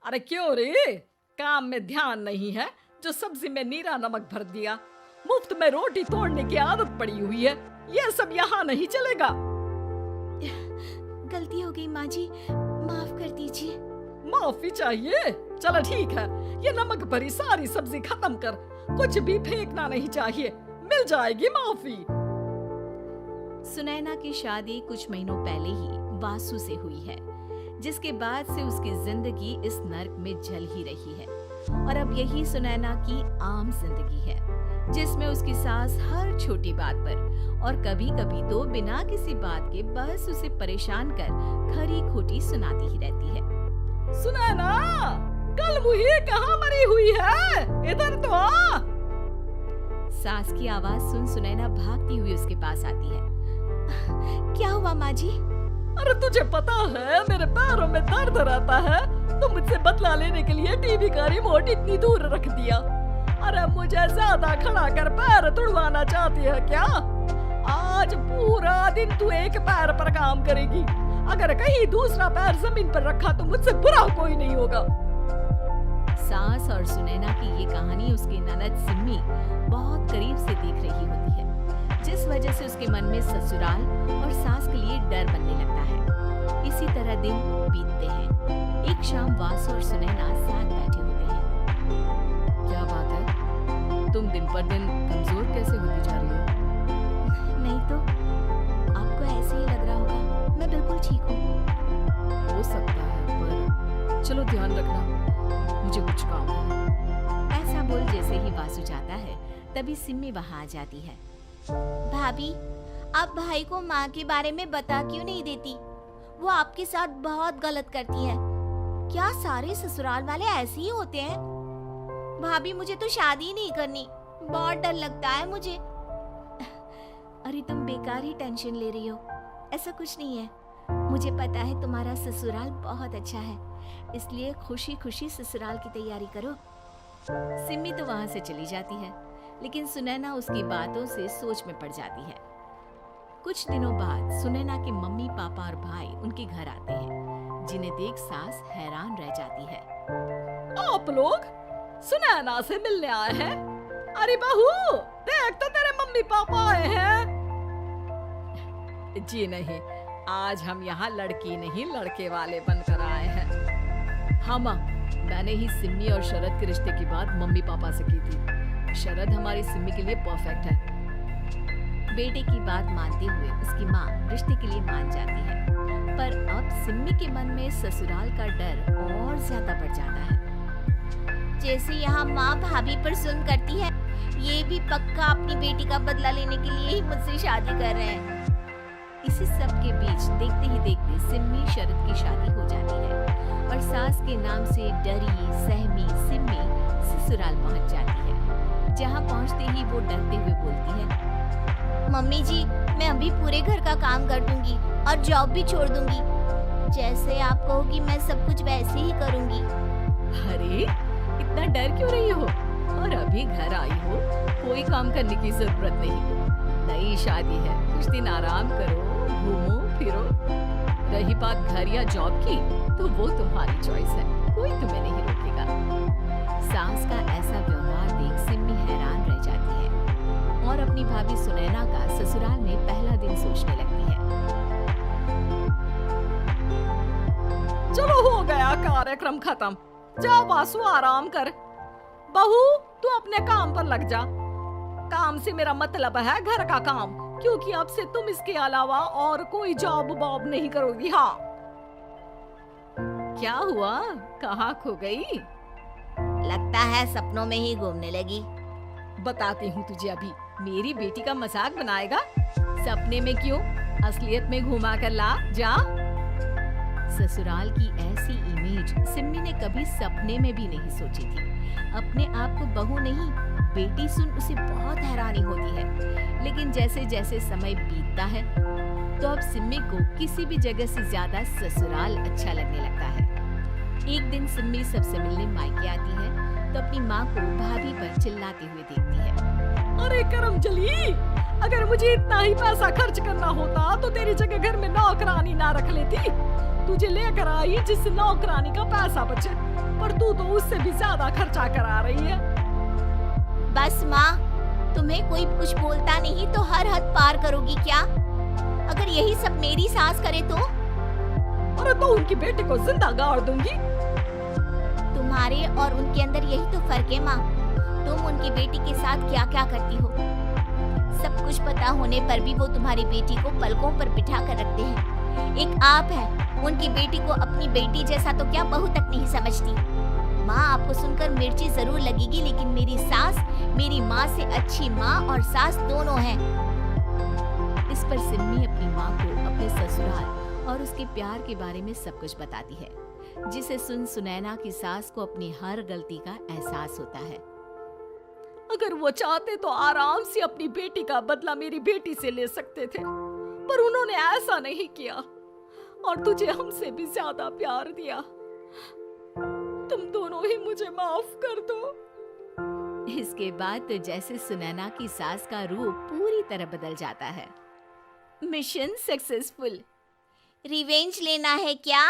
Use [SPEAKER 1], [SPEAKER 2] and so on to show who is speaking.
[SPEAKER 1] अरे क्यों रे, काम में ध्यान नहीं है जो सब्जी में नीरा नमक भर दिया। मुफ्त में रोटी तोड़ने की आदत पड़ी हुई है, ये सब यहाँ नहीं चलेगा।
[SPEAKER 2] गलती हो गई माँ जी, माफ कर दीजिए।
[SPEAKER 1] माफी चाहिए? चलो ठीक है, ये नमक भरी सारी सब्जी खत्म कर, कुछ भी फेंकना नहीं चाहिए, मिल जाएगी माफी।
[SPEAKER 2] सुनैना की शादी कुछ महीनों पहले ही वासु से हुई है, जिसके बाद से उसकी जिंदगी इस नर्क में जल ही रही है। और अब यही सुनैना की आम जिंदगी है, जिसमें उसकी सास हर छोटी बात पर और कभी कभी तो बिना किसी बात के बस उसे परेशान कर खरी खोटी सुनाती ही रहती है।
[SPEAKER 1] सुनैना, कल मुही कहाँ मरी हुई है, इधर तो आ।
[SPEAKER 2] सास की आवाज सुन सुनैना भागती हुई उसके पास आती है। क्या हुआ माँ जी?
[SPEAKER 1] अरे तुझे पता है मेरे पैरों में दर्द रहता है, तो मुझसे बदला लेने के लिए टीवी का रिमोट इतनी दूर रख दिया। अरे मुझे ज्यादा खड़ा कर पैर तुड़वाना चाहती है क्या? आज पूरा दिन तू एक पैर पर काम करेगी, अगर कहीं दूसरा पैर जमीन पर रखा तो मुझसे बुरा कोई नहीं होगा।
[SPEAKER 2] सास और सुनैना की ये कहानी उसकी ननद सिम्मी बहुत करीब से देख रही होती है, जिस वजह से उसके मन में ससुराल और सास के लिए डर बनने लगता है। इसी तरह दिन बीतते हैं। एक शाम वासु और सुनैना साथ बैठे होते हैं।
[SPEAKER 3] क्या बात है, तुम दिन पर दिन कमजोर कैसे होती जा रही हो?
[SPEAKER 2] नहीं तो आपको ऐसे ही लग रहा होगा, मैं बिल्कुल ठीक हूँ।
[SPEAKER 3] हो सकता है, पर चलो ध्यान रखना, मुझे कुछ काम है।
[SPEAKER 2] ऐसा बोल जैसे ही वासु जाता है, तभी सिम्मी वहाँ आ जाती है। भाभी, आप भाई को माँ के बारे में बता क्यों नहीं देती? वो आपके साथ बहुत गलत करती है। क्या सारे ससुराल वाले ऐसे ही होते हैं? भाभी, मुझे तो शादी नहीं करनी, बहुत डर लगता है मुझे। अरे तुम बेकार ही टेंशन ले रही हो, ऐसा कुछ नहीं है। मुझे पता है तुम्हारा ससुराल बहुत अच्छा है, इसलिए खुशी खुशी ससुराल की तैयारी करो। सिम्मी तो वहां से चली जाती है, लेकिन सुनैना उसकी बातों से सोच में पड़ जाती है। कुछ दिनों बाद सुनैना के मम्मी पापा और भाई उनके घर आते हैं, जिन्हें देख सास हैरान रह जाती है।
[SPEAKER 1] आप लोग सुनैना से मिलने आए हैं? अरे बहू, देख तो तेरे मम्मी पापा आए हैं। जी नहीं, आज हम यहाँ लड़की नहीं लड़के वाले बनकर आए हैं।
[SPEAKER 3] हाँ माँ, मैंने ही सिम्मी और शरद के रिश्ते की बात मम्मी पापा से की थी। शरद हमारी सिम्मी के लिए परफेक्ट है।
[SPEAKER 2] बेटे की बात मानते हुए उसकी माँ रिश्ते के लिए मान जाती है, पर अब सिम्मी के मन में ससुराल का डर और ज्यादा बढ़ जाता है। जैसे यहाँ माँ भाभी पर जुल्म करती है, ये भी पक्का अपनी बेटी का बदला लेने के लिए ही मुझसे शादी कर रहे हैं। इसी सब के बीच देखते ही देखते सिम्मी शरद की शादी हो जाती है और सास के नाम से डरी सहमी सिम्मी ससुराल पहुँच जाती है, जहाँ पहुँचते ही वो डरते हुए बोलती है, मम्मी जी, मैं अभी पूरे घर का काम कर दूंगी और जॉब भी छोड़ दूंगी। जैसे आप कहोगी मैं सब कुछ वैसे ही करूंगी।
[SPEAKER 3] अरे इतना डर क्यों रही हो? और अभी घर आई हो, कोई काम करने की जरूरत नहीं। नई शादी है, कुछ दिन आराम करो, घूमो फिरो। रही बात घर या जॉब की, तो वो तुम्हारी चॉइस है, कोई तुम्हें नहीं रोकेगा।
[SPEAKER 2] सास का ऐसा व्यवहार देख सिम्मी हैरान रह जाती है और अपनी भाभी सुनैना का ससुराल में पहला दिन सोचने लगती है।
[SPEAKER 1] चलो हो गया कार्यक्रम खत्म, जा वासु आराम कर। बहू, तू अपने काम पर लग जा। काम से मेरा मतलब है घर का काम, क्योंकि अब से तुम इसके अलावा और कोई जॉब वॉब नहीं करोगी। हाँ।
[SPEAKER 3] क्या हुआ, कहाँ खो गई?
[SPEAKER 2] लगता है सपनों में ही घूमने लगी।
[SPEAKER 3] बताती हूँ तुझे अभी। मेरी बेटी का मजाक बनाएगा? सपने में क्यों, असलियत में घुमा कर ला, जा।
[SPEAKER 2] ससुराल की ऐसी इमेज सिम्मी ने कभी सपने में भी नहीं सोची थी। अपने आप को बहू नहीं, बेटी सुन उसे बहुत हैरानी होती है। लेकिन जैसे जैसे समय बीतता है, तो अब सिम्मी को किसी भी जगह से ज्यादा ससुराल अच्छा लगने लगता है। एक दिन सिम्मी सबसे मिलने मायके आती है, तो अपनी माँ को भाभी पर चिल्लाते हुए देखती है।
[SPEAKER 1] अरे करमजली, अगर मुझे इतना ही पैसा खर्च करना होता तो तेरी जगह घर में नौकरानी ना रख लेती। तुझे लेकर आई जिससे नौकरानी का पैसा बचे। पर तू तो उससे भी ज्यादा खर्चा करा रही है।
[SPEAKER 2] बस माँ, तुम्हें कोई कुछ बोलता नहीं तो हर हद पार करोगी क्या? अगर यही सब मेरी सास करे तो?
[SPEAKER 1] अरे तो उनकी बेटी को जिंदा गाड़ दूंगी।
[SPEAKER 2] तुम्हारे और उनके अंदर यही तो फर्क है माँ। तुम उनकी बेटी के साथ क्या क्या करती हो, सब कुछ पता होने पर भी वो तुम्हारी बेटी को पलकों पर बिठा कर रखते हैं। एक आप है, उनकी बेटी को अपनी बेटी जैसा तो क्या बहू तक नहीं समझती। माँ, आपको सुनकर मिर्ची जरूर लगेगी, लेकिन मेरी सास मेरी माँ से अच्छी माँ और सास दोनों हैं।
[SPEAKER 3] इस पर सिम्मी अपनी माँ को अपने ससुराल और उसके प्यार के बारे में सब कुछ बताती है, जिसे सुन सुनैना की सास को अपनी हर गलती का एहसास होता है।
[SPEAKER 1] अगर वो चाहते तो आराम से अपनी बेटी का बदला मेरी बेटी से ले सकते थे, पर उन्होंने ऐसा नहीं किया और तुझे हमसे भी ज्यादा प्यार दिया। तुम दोनों ही मुझे माफ कर दो।
[SPEAKER 3] इसके बाद तो जैसे सुनैना की सास का रूप पूरी तरह बदल जाता है। Mission successful.
[SPEAKER 2] रिवेंज लेना है क्या?